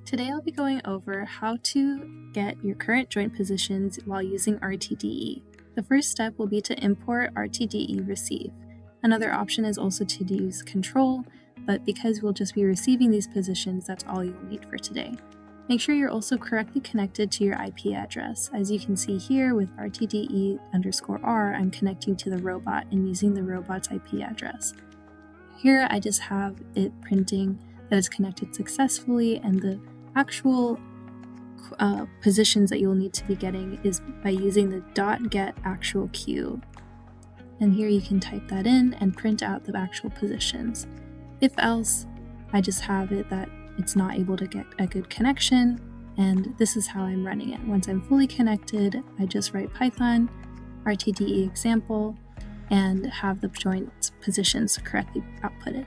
Today I'll be going over how to get your current joint positions while using RTDE. The first step will be to import RTDE receive. Another option is also to use control, but because we'll just be receiving these positions, that's all you'll need for today. Make sure you're also correctly connected to your IP address. As you can see here with RTDE_R, I'm connecting to the robot and using the robot's IP address. Here I just have it printing that it's connected successfully, and the actual positions that you'll need to be getting is by using the .get actual queue. And here you can type that in and print out the actual positions. If else, I just have it that it's not able to get a good connection, and this is how I'm running it. Once I'm fully connected, I just write Python RTDE example and have the joint positions correctly outputted.